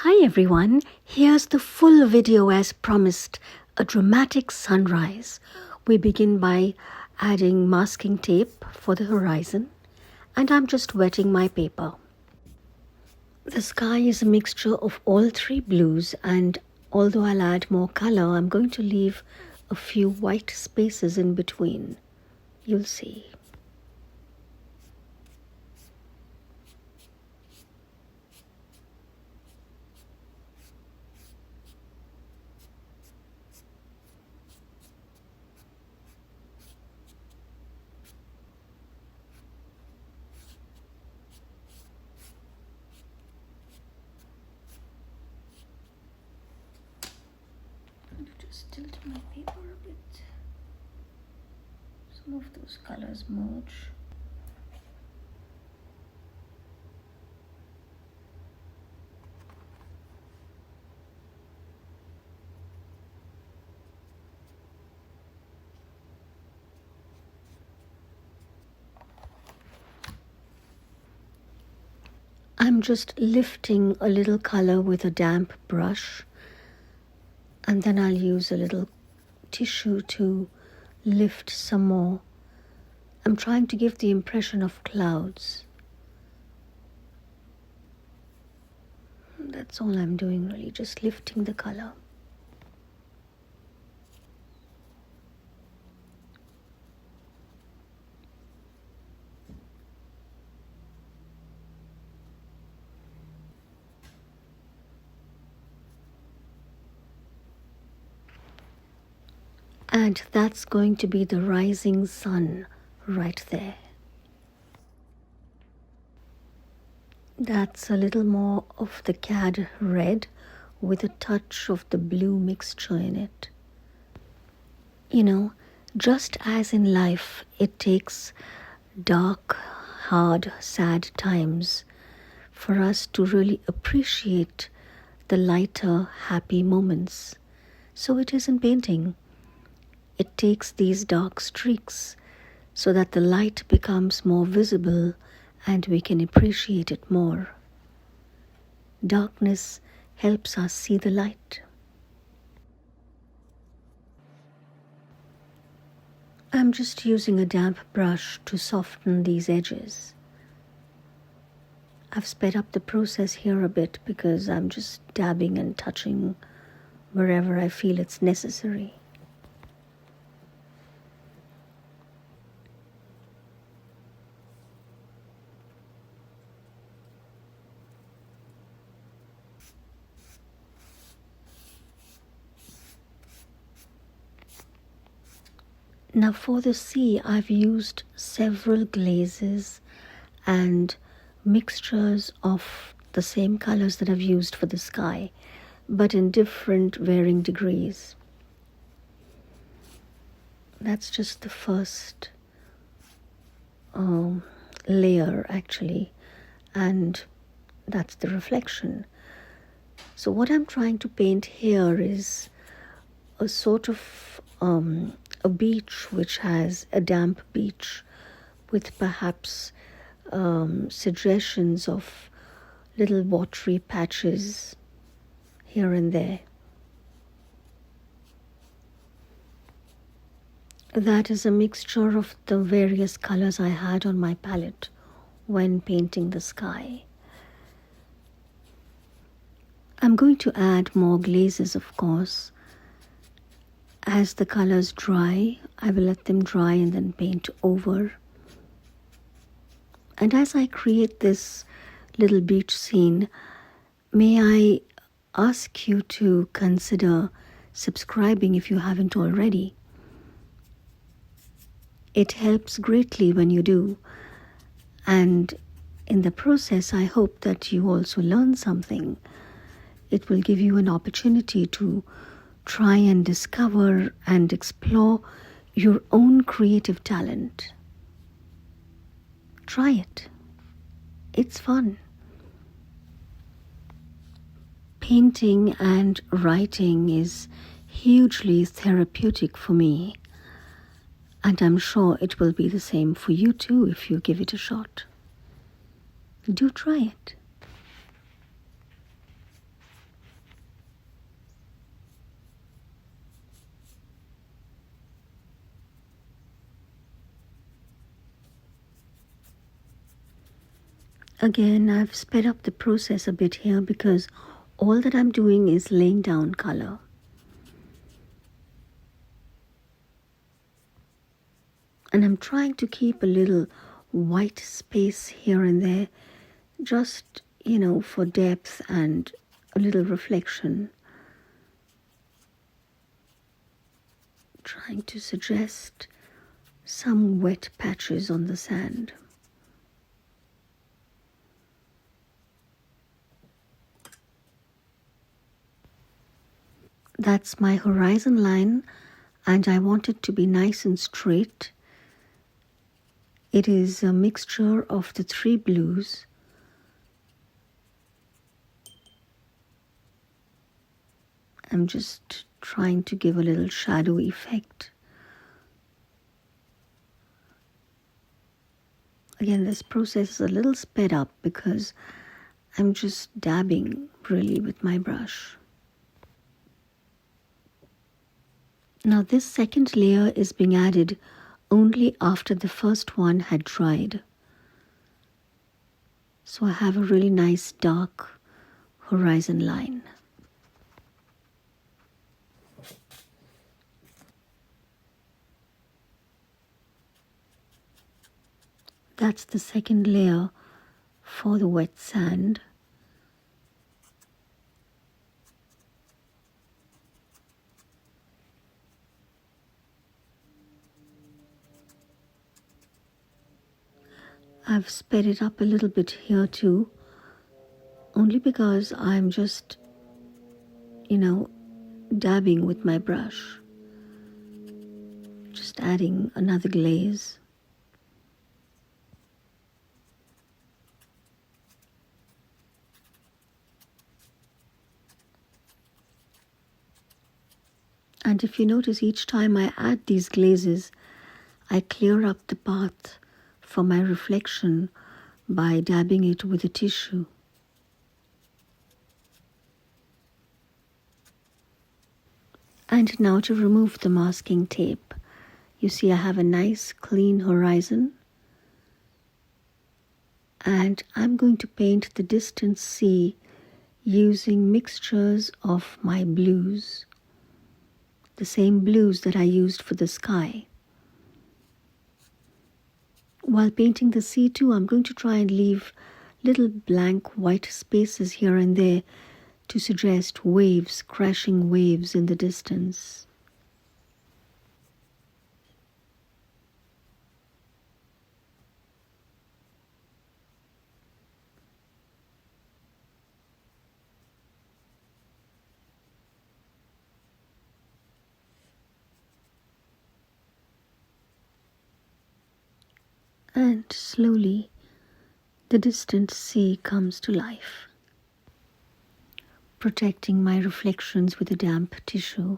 Hi everyone, here's the full video as promised, a dramatic sunrise. We begin by adding masking tape for the horizon, and I'm just wetting my paper. The sky is a mixture of all three blues, and although I'll add more color, I'm going to leave a few white spaces in between. You'll see. Just tilt my paper a bit. Some of those colors merge. I'm just lifting a little color with a damp brush, and then I'll use a little tissue to lift some more. I'm trying to give the impression of clouds. That's all I'm doing really, just lifting the color. And that's going to be the rising sun right there. That's a little more of the Cad Red with a touch of the blue mixture in it. You know, just as in life, it takes dark, hard, sad times for us to really appreciate the lighter, happy moments. So it is in painting. It takes these dark streaks so that the light becomes more visible and we can appreciate it more. Darkness helps us see the light. I'm just using a damp brush to soften these edges. I've sped up the process here a bit because I'm just dabbing and touching wherever I feel it's necessary. Now for the sea, I've used several glazes and mixtures of the same colors that I've used for the sky, but in different varying degrees. That's just the first layer actually, and that's the reflection. So what I'm trying to paint here is a sort of a beach which has a damp beach with perhaps suggestions of little watery patches here and there. That is a mixture of the various colors I had on my palette when painting the sky. I'm going to add more glazes, of course. As the colors dry, I will let them dry and then paint over. And as I create this little beach scene, may I ask you to consider subscribing if you haven't already. It helps greatly when you do. And in the process, I hope that you also learn something. It will give you an opportunity to try and discover and explore your own creative talent. Try it. It's fun. Painting and writing is hugely therapeutic for me, and I'm sure it will be the same for you too if you give it a shot. Do try it. Again, I've sped up the process a bit here because all that I'm doing is laying down color. And I'm trying to keep a little white space here and there, just, for depth and a little reflection. Trying to suggest some wet patches on the sand. That's my horizon line, and I want it to be nice and straight. It is a mixture of the three blues. I'm just trying to give a little shadow effect. Again, this process is a little sped up because I'm just dabbing really with my brush. Now this second layer is being added only after the first one had dried. So I have a really nice dark horizon line. That's the second layer for the wet sand. I've sped it up a little bit here too, only because I'm just, dabbing with my brush, just adding another glaze. And if you notice, each time I add these glazes, I clear up the path for my reflection by dabbing it with a tissue. And now to remove the masking tape. You see I have a nice clean horizon, and I'm going to paint the distant sea using mixtures of my blues, the same blues that I used for the sky. While painting the sea too, I'm going to try and leave little blank white spaces here and there to suggest waves, crashing waves in the distance. And slowly, the distant sea comes to life, protecting my reflections with a damp tissue.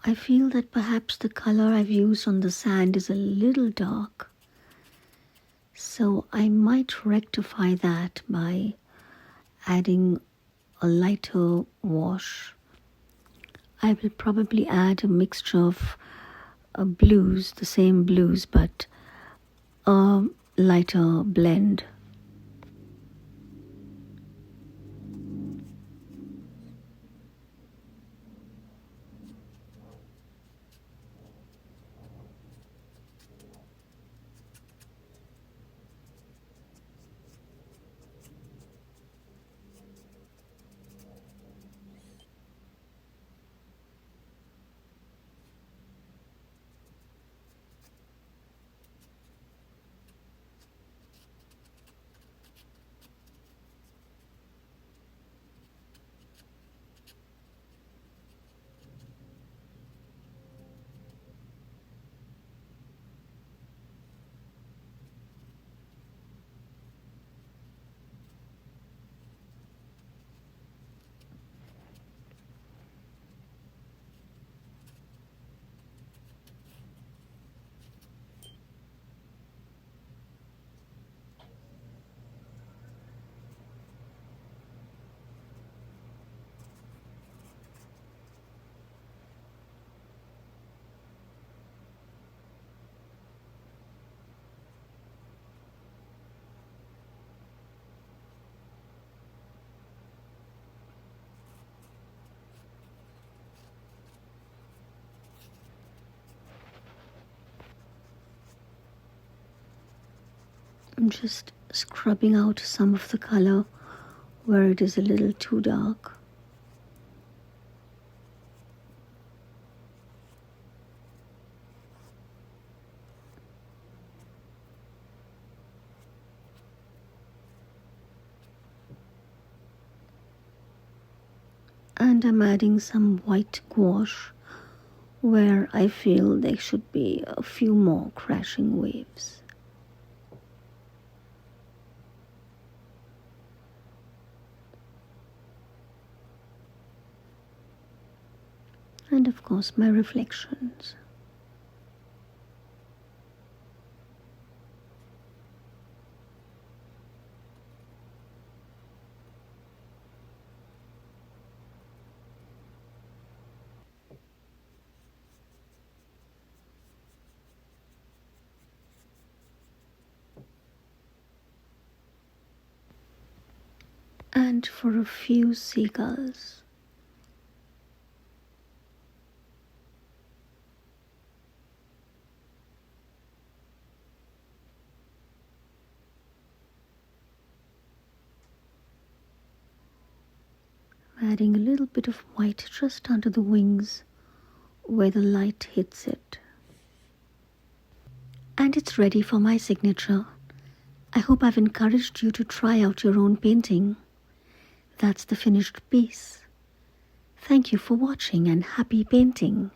I feel that perhaps the color I've used on the sand is a little dark, so I might rectify that by adding a lighter wash. I will probably add a mixture of blues, the same blues, but a lighter blend. I'm just scrubbing out some of the color where it is a little too dark. And I'm adding some white gouache where I feel there should be a few more crashing waves. And of course my reflections. And for a few seagulls. I'm adding a little bit of white just under the wings where the light hits it. And it's ready for my signature. I hope I've encouraged you to try out your own painting. That's the finished piece. Thank you for watching and happy painting.